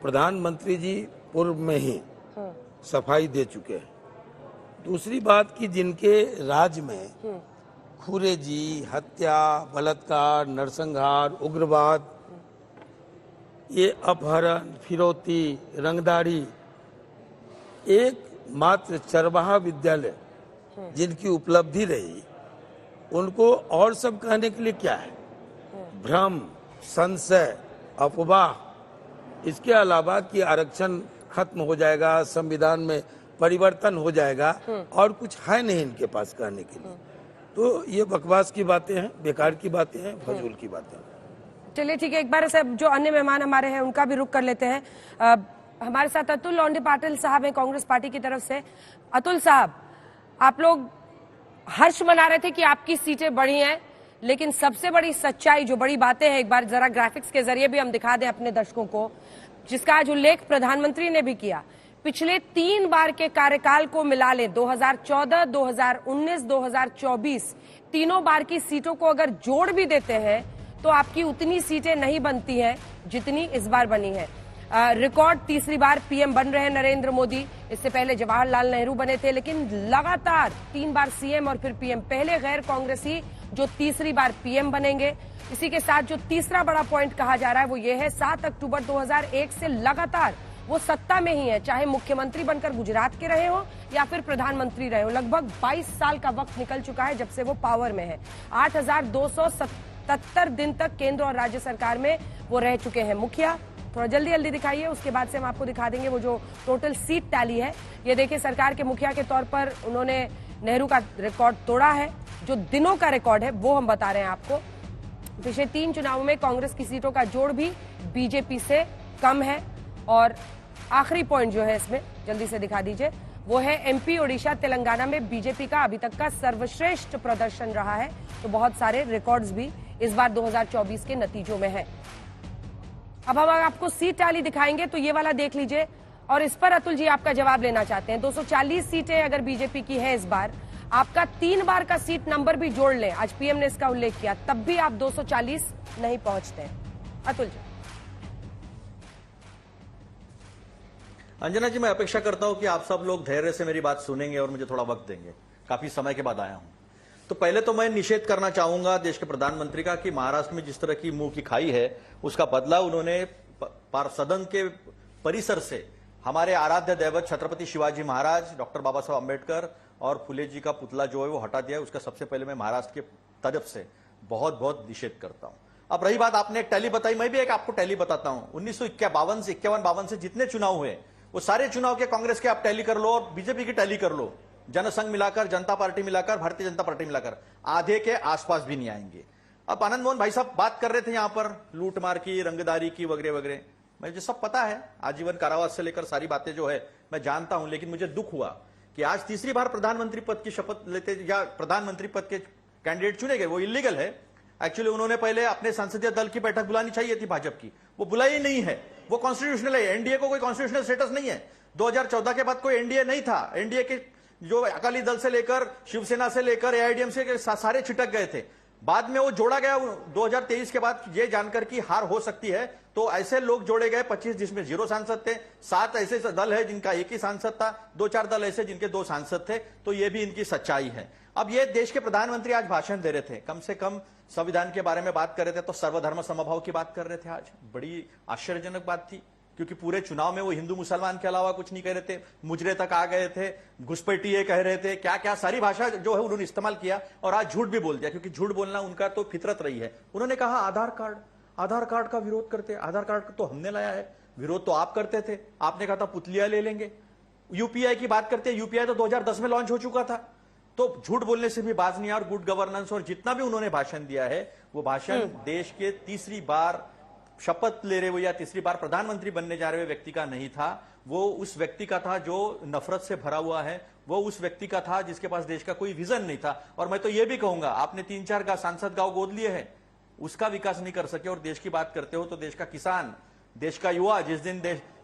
प्रधानमंत्री जी पूर्व में ही सफाई दे चुके हैं। दूसरी बात कि जिनके राज्य में खुरेजी, हत्या, बलात्कार, नरसंहार, उग्रवाद, ये अपहरण, फिरौती, रंगदारी, एक मात्र चरवाहा विद्यालय जिनकी उपलब्धि रही, उनको और सब कहने के लिए क्या है? भ्रम, संशय, अफवाह। इसके अलावा कि आरक्षण खत्म हो जाएगा, संविधान में परिवर्तन हो जाएगा, और कुछ है नहीं इनके पास कहने के लिए। तो ये बकवास की बातें हैं, बेकार की बातें हैं, फजूल की बातें हैं। चलिए ठीक है, एक बार से जो अन्य मेहमान हमारे हैं उनका भी रुख कर लेते हैं। हमारे साथ अतुल लोंढे पाटिल साहब हैं कांग्रेस पार्टी की तरफ से। अतुल साहब, आप लोग हर्ष मना रहे थे कि आपकी सीटें बढ़ी हैं, लेकिन सबसे बड़ी सच्चाई, जो बड़ी बातें हैं, एक बार जरा ग्राफिक्स के जरिए भी हम दिखा दें अपने दर्शकों को, जिसका आज उल्लेख प्रधानमंत्री ने भी किया। पिछले 3 बार के कार्यकाल को मिला लें, 2014, 2019, 2024, तीनों बार की सीटों को अगर जोड़ भी देते हैं तो आपकी उतनी सीटें नहीं बनती हैं जितनी इस बार बनी है। रिकॉर्ड तीसरी बार पीएम बन रहे हैं नरेंद्र मोदी। इससे पहले जवाहरलाल नेहरू बने थे, लेकिन लगातार 3 बार सीएम और फिर पीएम, पहले गैर कांग्रेसी जो तीसरी बार पीएम बनेंगे। इसी के साथ जो तीसरा बड़ा पॉइंट कहा जा रहा है वो ये है, 7 अक्टूबर 2001 से लगातार वो सत्ता में ही है, चाहे मुख्यमंत्री बनकर गुजरात के रहे हो या फिर प्रधानमंत्री रहे हो। लगभग 22 साल का वक्त निकल चुका है जब से वो पावर में है। 8,277 दिन तक केंद्र और राज्य सरकार में वो रह चुके हैं मुखिया। थोड़ा जल्दी दिखाइए, उसके बाद से हम आपको दिखा देंगे वो जो टोटल सीट टैली है। ये देखिए, सरकार के मुखिया के तौर पर उन्होंने नेहरू का रिकॉर्ड तोड़ा है। जो दिनों का रिकॉर्ड है वो हम बता रहे हैं आपको। पिछले 3 चुनावों में कांग्रेस की सीटों का जोड़ भी बीजेपी से कम है। और आखिरी पॉइंट जो है इसमें, जल्दी से दिखा दीजिए, वो है एमपी, ओडिशा, तेलंगाना में बीजेपी का अभी तक का सर्वश्रेष्ठ प्रदर्शन रहा है। तो बहुत सारे रिकॉर्ड्स भी इस बार 2024 के नतीजों में है। अब हम आपको सीट टैली दिखाएंगे, तो ये वाला देख लीजिए। और इस पर अतुल जी आपका जवाब लेना चाहते हैं। 240 सीटें अगर बीजेपी की है इस बार, आपका 3 बार का सीट नंबर भी जोड़ लें, आज पीएम ने इसका उल्लेख किया, तब भी आप 240 नहीं पहुंचते हैं। अतुल जी। अंजना जी, मैं अपेक्षा करता हूं कि आप सब लोग धैर्य से मेरी बात सुनेंगे और मुझे थोड़ा वक्त देंगे। काफी समय के बाद आया हूं। तो पहले तो मैं निषेध करना चाहूंगा देश के प्रधानमंत्री का कि महाराष्ट्र में जिस तरह की मुंह की खाई है, उसका बदला उन्होंने सदन के परिसर से हमारे आराध्य दैवत छत्रपति शिवाजी महाराज, डॉक्टर बाबा साहब अम्बेडकर और फुले जी का पुतला जो है वो हटा दिया। उसका सबसे पहले मैं महाराष्ट्र के तरफ से बहुत बहुत निषेध करता हूं। अब रही बात, आपने एक टैली बताई, मैं भी एक आपको टैली बताता हूं। 1951 से 51-52 से जितने चुनाव हुए, वो सारे चुनाव के कांग्रेस के आप टैली कर लो और बीजेपी की टैली कर लो, जनसंघ मिलाकर, जनता पार्टी मिलाकर, भारतीय जनता पार्टी मिलाकर, आधे के आसपास भी नहीं आएंगे। अब आनंद मोहन भाई साहब बात कर रहे थे यहां पर लूटमार की, रंगदारी की, वगैरह वगैरह, मुझे सब पता है। आजीवन कारावास से लेकर सारी बातें जो है मैं जानता हूं। लेकिन मुझे दुख हुआ कि आज तीसरी बार प्रधानमंत्री पद की शपथ लेते या प्रधानमंत्री पद के कैंडिडेट चुने गए, वो इलीगल है। एक्चुअली उन्होंने पहले अपने संसदीय दल की बैठक बुलानी चाहिए थी भाजपा की, वो बुलाई नहीं है। वो कॉन्स्टिट्यूशनल है, एनडीए को कोई कॉन्स्टिट्यूशनल स्टेटस नहीं है। 2014 के बाद कोई एनडीए नहीं था। एनडीए के जो अकाली दल से लेकर, शिवसेना से लेकर, एआईएडीएमके के सारे छिटक गए थे। बाद में वो जोड़ा गया 2023 के बाद, ये जानकर कि हार हो सकती है तो ऐसे लोग जोड़े गए 25, जिसमें 0 सांसद थे। 7 ऐसे दल है जिनका 1 ही सांसद था, 2-4 दल ऐसे जिनके 2 सांसद थे। तो ये भी इनकी सच्चाई है। अब ये देश के प्रधानमंत्री आज भाषण दे रहे थे, कम से कम संविधान के बारे में बात कर रहे थे, तो सर्वधर्म समभाव की बात कर रहे थे। आज बड़ी आश्चर्यजनक बात थी, क्योंकि पूरे चुनाव में वो हिंदू मुसलमान के अलावा कुछ नहीं कह रहे थे। मुजरे तक आ गए थे, घुसपैठिए कह रहे थे, क्या क्या सारी भाषा जो है उन्होंने इस्तेमाल किया। और आज झूठ भी बोल दिया, क्योंकि झूठ बोलना उनका तो फितरत रही है। उन्होंने कहा आधार कार्ड का विरोध करते। आधार कार्ड तो हमने लाया है, विरोध तो आप करते थे। आपने कहा था पुतलियां ले लेंगे। यूपीआई की बात करते हैं, यूपीआई तो 2010 में लॉन्च हो चुका था। तो झूठ बोलने से भी बाज नहीं। और गुड गवर्नेंस और जितना भी उन्होंने भाषण दिया है, वो भाषण देश के तीसरी बार शपथ ले रहे हुए या तीसरी बार प्रधानमंत्री बनने जा रहे हुए व्यक्ति का नहीं था। वो उस व्यक्ति का था जो नफरत से भरा हुआ है। वो उस व्यक्ति का था जिसके पास देश का कोई विजन नहीं था। और मैं तो ये भी कहूंगा, आपने 3-4 सांसद गांव गोद लिए हैं, उसका विकास नहीं कर सके। और देश की बात करते हो तो देश का किसान, देश का युवा, जिस दिन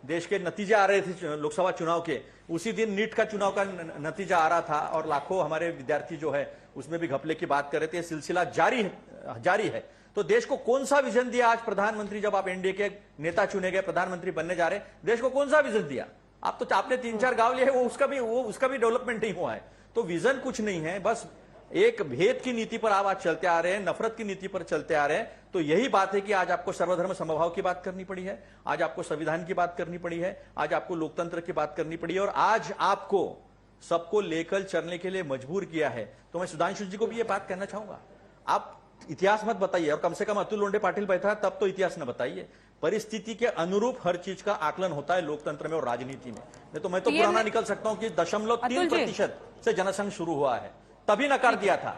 देश के नतीजे आ रहे थे लोकसभा चुनाव के, उसी दिन नीट का चुनाव का नतीजा आ रहा था और लाखों हमारे विद्यार्थी जो है उसमें भी घपले की बात कर रहे थे। सिलसिला जारी है। तो देश को कौन सा विजन दिया आज प्रधानमंत्री, जब आप एनडीए के नेता चुने गए, प्रधानमंत्री बनने जा रहे, देश को कौन सा विजन दिया? आप तो आपने 3-4 गांव लिए, वो उसका भी डेवलपमेंट नहीं हुआ है। तो विजन कुछ नहीं है, बस एक भेद की नीति पर आप आज चलते आ रहे हैं, नफरत की नीति पर चलते आ रहे हैं। तो यही बात है कि आज आपको सर्वधर्म समभाव की बात करनी पड़ी है, आज आपको संविधान की बात करनी पड़ी है, आज आपको लोकतंत्र की बात करनी पड़ी है, और आज आपको सबको लेकर चलने के लिए मजबूर किया है। तो मैं सुधांशु जी को भी ये बात कहना चाहूंगा, आप इतिहास मत बताइए, और कम से कम अतुल लोंढे पाटिल बैठा है तब तो इतिहास न बताइए। परिस्थिति के अनुरूप हर चीज का आकलन होता है लोकतंत्र में और राजनीति में। नहीं तो मैं तो पुराना निकल सकता हूं कि 0.3% से जनसंघ शुरू हुआ है, तभी नकार दिया था।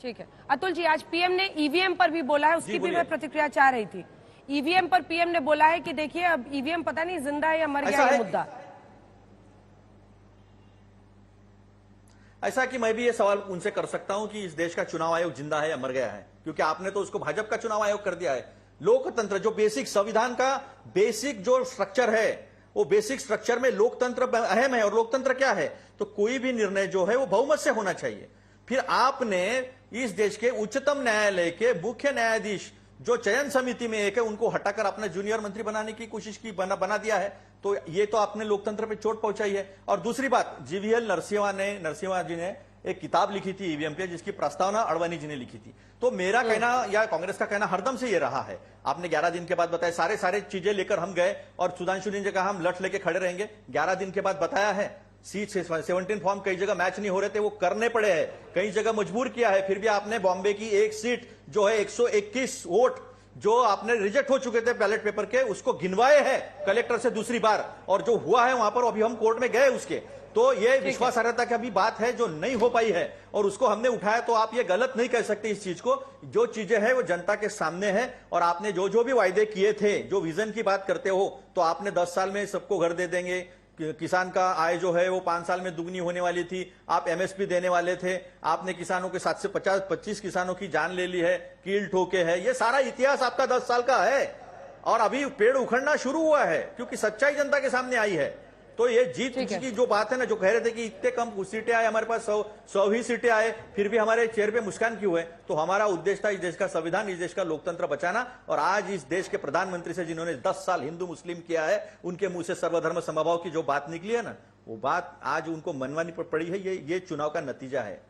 ठीक है अतुल जी, आज पीएम ने ईवीएम पर भी बोला है, उसकी भी मैं प्रतिक्रिया चाह रही थी। ईवीएम पर पीएम ने बोला है कि देखिए अब ईवीएम पता नहीं जिंदा है या मर गया ये मुद्दा। ऐसा कि मैं भी ये सवाल उनसे कर सकता हूं कि इस देश का चुनाव आयोग जिंदा है या मर गया है, क्योंकि आपने तो उसको भाजपा का चुनाव आयोग कर दिया है। लोकतंत्र जो बेसिक संविधान का बेसिक जो स्ट्रक्चर है, वो बेसिक स्ट्रक्चर में लोकतंत्र अहम है। और लोकतंत्र क्या है, तो कोई भी निर्णय जो है वो बहुमत से होना चाहिए। फिर आपने इस देश के उच्चतम न्यायालय के मुख्य न्यायाधीश जो चयन समिति में एक है, उनको हटाकर अपना जूनियर मंत्री बनाने की कोशिश की, बना दिया है। तो ये तो आपने लोकतंत्र पे चोट पहुंचाई है। और दूसरी बात, जीवीएल नरसिम्हा जी ने एक किताब लिखी थी ईवीएम पे, जिसकी प्रस्तावना अडवाणी जी ने लिखी थी। तो मेरा कहना या कांग्रेस का कहना हरदम से ये रहा है, आपने 11 दिन के बाद बताया, सारे चीजें लेकर हम गए और सुधांशु ने कहा हम लठ लेके खड़े रहेंगे। 11 दिन के बाद बताया है, C17 फॉर्म कई जगह मैच नहीं हो रहे थे, वो करने पड़े हैं, कई जगह मजबूर किया है। फिर भी आपने बॉम्बे की एक सीट जो है 121 वोट जो आपने रिजेक्ट हो चुके थे बैलेट पेपर के, उसको गिनवाए हैं कलेक्टर से दूसरी बार, और जो हुआ है वहां पर अभी हम कोर्ट में गए उसके। तो ये विश्वासार्हता की अभी बात है जो नहीं हो पाई है और उसको हमने उठाया। तो आप ये गलत नहीं कह सकते इस चीज को, जो चीजें हैं वो जनता के सामने है। और आपने जो भी वायदे किए थे, जो विजन की बात करते हो, तो आपने 10 साल में सबको घर दे देंगे, किसान का आय जो है वो 5 साल में दुगनी होने वाली थी, आप एमएसपी देने वाले थे, आपने किसानों के 7 से 25 किसानों की जान ले ली है, कील ठोके है। ये सारा इतिहास आपका 10 साल का है और अभी पेड़ उखड़ना शुरू हुआ है, क्योंकि सच्चाई जनता के सामने आई है। तो ये जीत की जो बात है ना, जो कह रहे थे कि इतने कम सीटें आए, हमारे पास 100 ही सीटें आए, फिर भी हमारे चेहरे पे मुस्कान क्यों है? तो हमारा उद्देश्य था इस देश का संविधान, इस देश का लोकतंत्र बचाना। और आज इस देश के प्रधानमंत्री से जिन्होंने 10 साल हिंदू मुस्लिम किया है, उनके मुंह से सर्वधर्म समभाव की जो बात निकली है ना, वो बात आज उनको मनवानी पड़ी है। ये चुनाव का नतीजा है।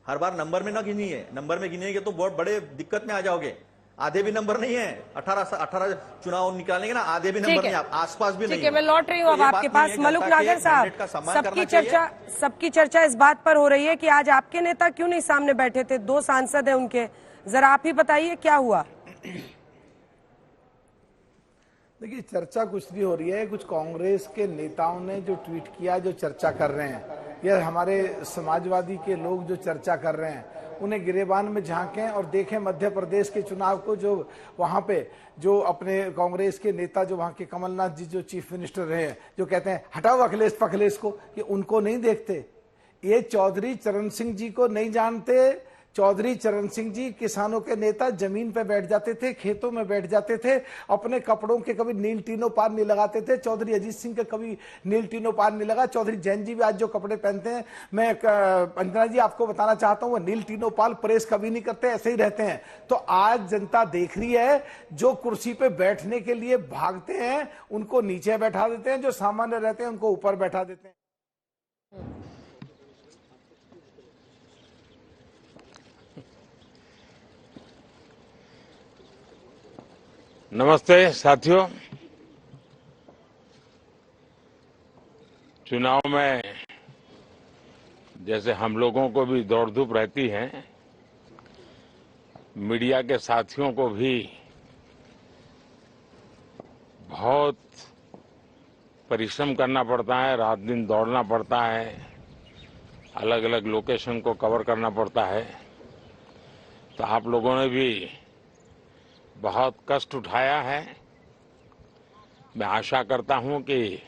हर बार नंबर में ना गिनिए, नंबर में गिनेंगे तो बहुत बड़े दिक्कत में आ जाओगे। आधे भी नंबर नहीं है, 18 चुनाव निकालेंगे ना, आधे भी नंबर नहीं, आसपास भी नहीं। ठीक है, मैं लौट रही हूँ अब आपके पास। मलुक नागर साहब, सबकी चर्चा इस बात पर हो रही है कि आज आपके नेता क्यों नहीं सामने बैठे थे? 2 सांसद हैं उनके, जरा आप ही बताइए क्या हुआ। देखिए, चर्चा कुछ नहीं हो रही है। कुछ कांग्रेस के नेताओं ने जो ट्वीट किया, जो चर्चा कर रहे हैं, या हमारे समाजवादी के लोग जो चर्चा कर रहे हैं, उन्हें गिरेबान में झांकें और देखें मध्य प्रदेश के चुनाव को। जो वहां पे जो अपने कांग्रेस के नेता, जो वहां के कमलनाथ जी जो चीफ मिनिस्टर रहे हैं, जो कहते हैं हटाओ अखिलेश पखलेश को, ये उनको नहीं देखते। ये चौधरी चरण सिंह जी को नहीं जानते। चौधरी चरण सिंह जी किसानों के नेता, जमीन पे बैठ जाते थे, खेतों में बैठ जाते थे, अपने कपड़ों के कभी नील टीनो पार नहीं लगाते थे। चौधरी अजीत सिंह के कभी नील टीनो पार नहीं लगा। चौधरी जैन जी भी आज जो कपड़े पहनते हैं, मैं अंजना जी आपको बताना चाहता हूं, वो नील टीनो पाल प्रेस कभी नहीं करते, ऐसे ही रहते हैं। तो आज जनता देख रही है, जो कुर्सी पे बैठने के लिए भागते हैं उनको नीचे बैठा देते हैं, जो सामान्य रहते हैं उनको ऊपर बैठा देते हैं। नमस्ते साथियों, चुनाव में जैसे हम लोगों को भी दौड़ धूप रहती है, मीडिया के साथियों को भी बहुत परिश्रम करना पड़ता है, रात दिन दौड़ना पड़ता है, अलग अलग लोकेशन को कवर करना पड़ता है। तो आप लोगों ने भी बहुत कष्ट उठाया है। मैं आशा करता हूं कि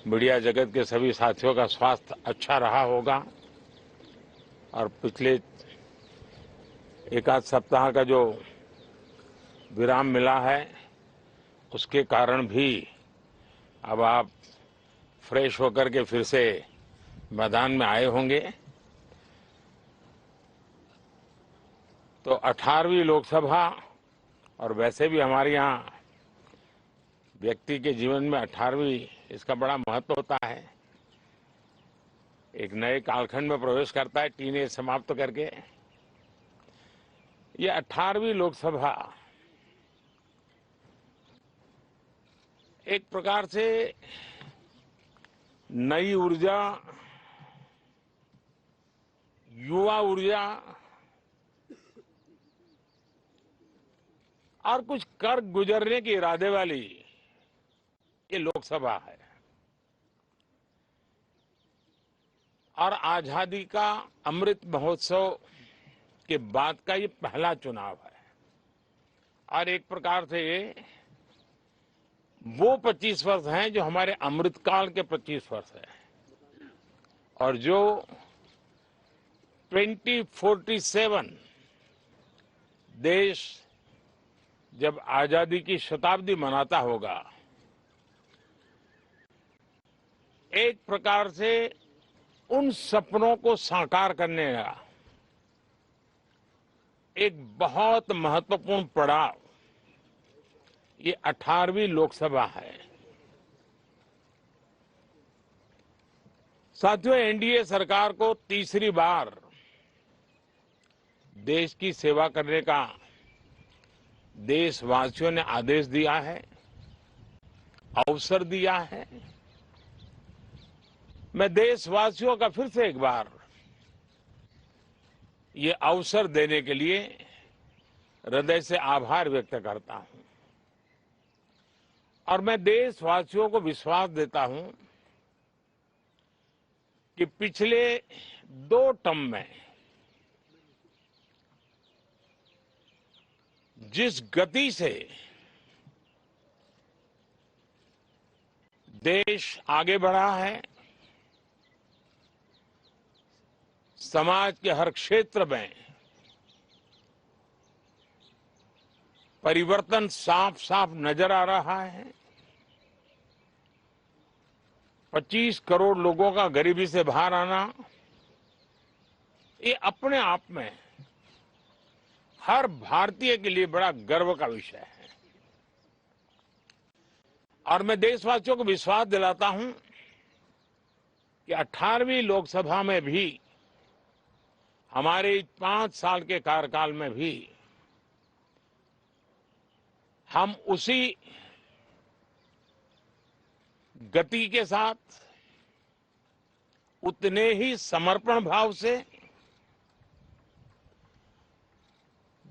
मीडिया जगत के सभी साथियों का स्वास्थ्य अच्छा रहा होगा और पिछले 1 सप्ताह का जो विराम मिला है, उसके कारण भी अब आप फ्रेश होकर के फिर से मैदान में आए होंगे। तो 18वीं लोकसभा, और वैसे भी हमारे यहाँ व्यक्ति के जीवन में 18वीं, इसका बड़ा महत्व होता है। एक नए कालखंड में प्रवेश करता है, टीनेज समाप्त करके। ये 18वीं लोकसभा एक प्रकार से नई ऊर्जा, युवा ऊर्जा और कुछ कर गुजरने के इरादे वाली ये लोकसभा है। और आजादी का अमृत महोत्सव के बाद का ये पहला चुनाव है और एक प्रकार से ये वो 25 वर्ष हैं जो हमारे अमृतकाल के 25 वर्ष हैं और जो 2047 देश जब आजादी की शताब्दी मनाता होगा, एक प्रकार से उन सपनों को साकार करने का एक बहुत महत्वपूर्ण पड़ाव ये 18वीं लोकसभा है। साथियों, एनडीए सरकार को तीसरी बार देश की सेवा करने का देशवासियों ने आदेश दिया है, अवसर दिया है। मैं देशवासियों का फिर से एक बार ये अवसर देने के लिए हृदय से आभार व्यक्त करता हूं और मैं देशवासियों को विश्वास देता हूं कि पिछले 2 टर्म में जिस गति से देश आगे बढ़ा है, समाज के हर क्षेत्र में परिवर्तन साफ साफ नजर आ रहा है। 25 करोड़ लोगों का गरीबी से बाहर आना, ये अपने आप में हर भारतीय के लिए बड़ा गर्व का विषय है और मैं देशवासियों को विश्वास दिलाता हूं कि 18वीं लोकसभा में भी, हमारे 5 साल के कार्यकाल में भी हम उसी गति के साथ, उतने ही समर्पण भाव से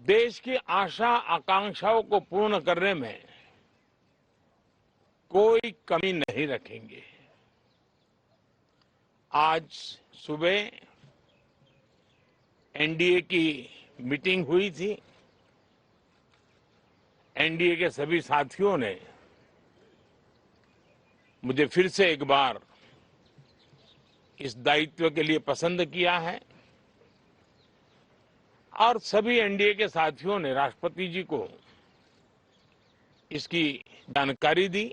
देश की आशा आकांक्षाओं को पूर्ण करने में कोई कमी नहीं रखेंगे। आज सुबह एनडीए की मीटिंग हुई थी। एनडीए के सभी साथियों ने मुझे फिर से एक बार इस दायित्व के लिए पसंद किया है और सभी एनडीए के साथियों ने राष्ट्रपति जी को इसकी जानकारी दी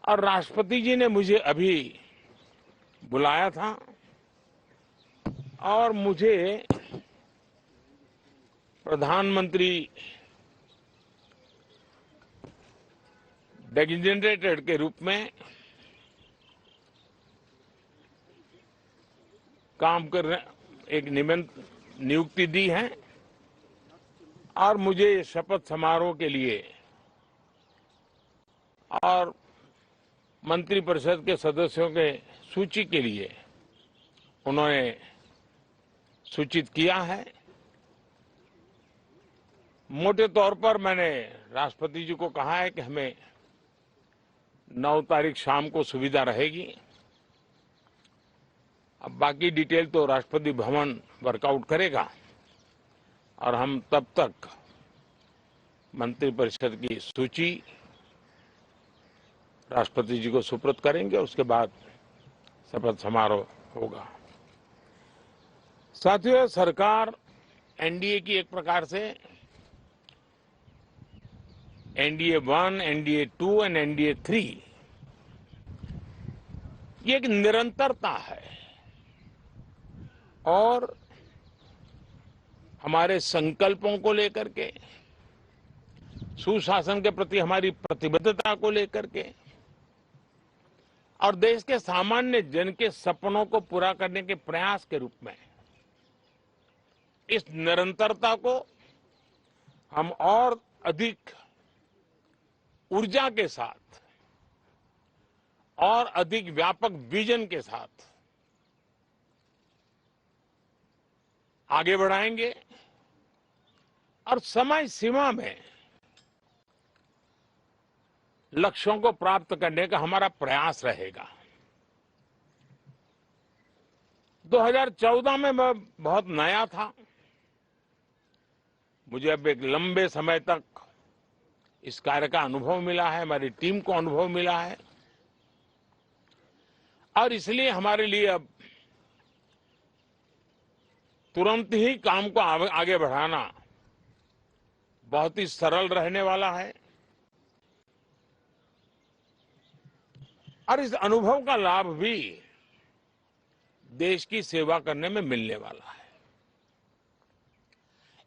और राष्ट्रपति जी ने मुझे अभी बुलाया था और मुझे प्रधानमंत्री डेजिग्नेटेड के रूप में काम करने एक नियुक्ति दी है और मुझे शपथ समारोह के लिए और मंत्रिपरिषद के सदस्यों के सूची के लिए उन्होंने सूचित किया है। मोटे तौर पर मैंने राष्ट्रपति जी को कहा है कि हमें 9 तारीख शाम को सुविधा रहेगी। अब बाकी डिटेल तो राष्ट्रपति भवन वर्कआउट करेगा और हम तब तक मंत्रिपरिषद की सूची राष्ट्रपति जी को सुपुर्द करेंगे। उसके बाद शपथ समारोह होगा। साथियों, सरकार एनडीए की एक प्रकार से एनडीए 1, एनडीए 2 और एनडीए 3 ये एक निरंतरता है और हमारे संकल्पों को लेकर के, सुशासन के प्रति हमारी प्रतिबद्धता को लेकर के और देश के सामान्य जन के सपनों को पूरा करने के प्रयास के रूप में इस निरंतरता को हम और अधिक ऊर्जा के साथ और अधिक व्यापक विजन के साथ आगे बढ़ाएंगे और समय सीमा में लक्ष्यों को प्राप्त करने का हमारा प्रयास रहेगा। 2014 में मैं बहुत नया था। मुझे अब एक लंबे समय तक इस कार्य का अनुभव मिला है, हमारी टीम को अनुभव मिला है और इसलिए हमारे लिए अब तुरंत ही काम को आगे बढ़ाना बहुत ही सरल रहने वाला है और इस अनुभव का लाभ भी देश की सेवा करने में मिलने वाला है।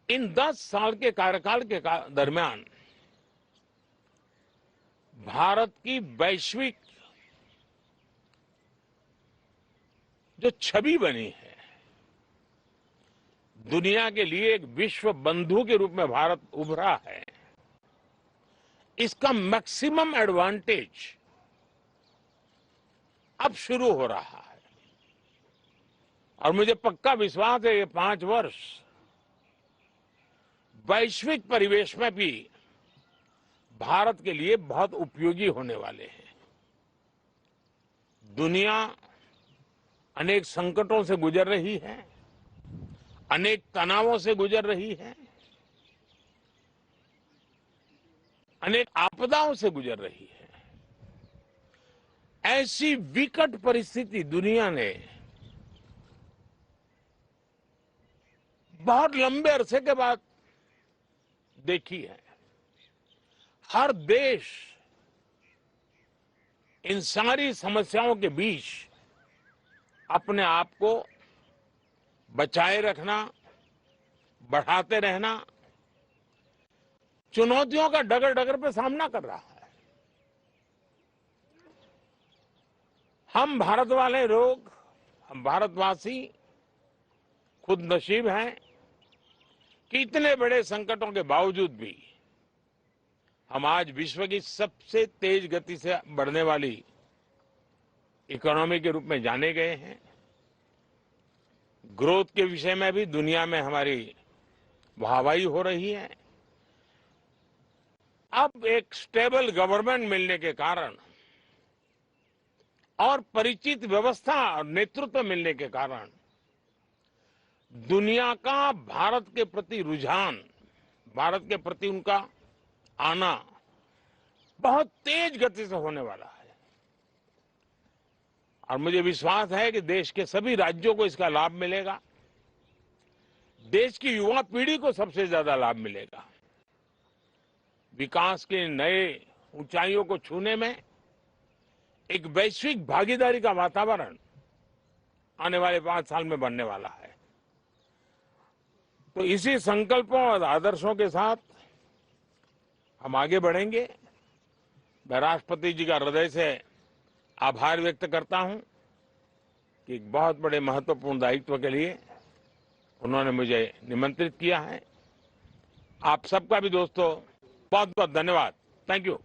इन 10 साल के कार्यकाल के दरमियान भारत की वैश्विक जो छवि बनी है, दुनिया के लिए एक विश्व बंधु के रूप में भारत उभरा है, इसका मैक्सिमम एडवांटेज अब शुरू हो रहा है और मुझे पक्का विश्वास है ये 5 वर्ष वैश्विक परिवेश में भी भारत के लिए बहुत उपयोगी होने वाले हैं। दुनिया अनेक संकटों से गुजर रही है, अनेक तनावों से गुजर रही है, अनेक आपदाओं से गुजर रही है। ऐसी विकट परिस्थिति दुनिया ने बहुत लंबे अरसे के बाद देखी है। हर देश इन सारी समस्याओं के बीच अपने आप को बचाए रखना, बढ़ाते रहना, चुनौतियों का डगर डगर पे सामना कर रहा है। हम भारत वाले लोग, हम भारतवासी खुद नसीब हैं कि इतने बड़े संकटों के बावजूद भी हम आज विश्व की सबसे तेज गति से बढ़ने वाली इकोनॉमी के रूप में जाने गए हैं। ग्रोथ के विषय में भी दुनिया में हमारी वाहवाही हो रही है। अब एक स्टेबल गवर्नमेंट मिलने के कारण और परिचित व्यवस्था और नेतृत्व मिलने के कारण दुनिया का भारत के प्रति रुझान, भारत के प्रति उनका आना बहुत तेज गति से होने वाला है और मुझे विश्वास है कि देश के सभी राज्यों को इसका लाभ मिलेगा। देश की युवा पीढ़ी को सबसे ज्यादा लाभ मिलेगा। विकास के नए ऊंचाइयों को छूने में एक वैश्विक भागीदारी का वातावरण आने वाले 5 साल में बनने वाला है। तो इसी संकल्पों और आदर्शों के साथ हम आगे बढ़ेंगे। मैं राष्ट्रपति जी का हृदय से आभार व्यक्त करता हूं कि एक बहुत बड़े महत्वपूर्ण दायित्व के लिए उन्होंने मुझे निमंत्रित किया है। आप सबका भी दोस्तों बहुत बहुत धन्यवाद। Thank you.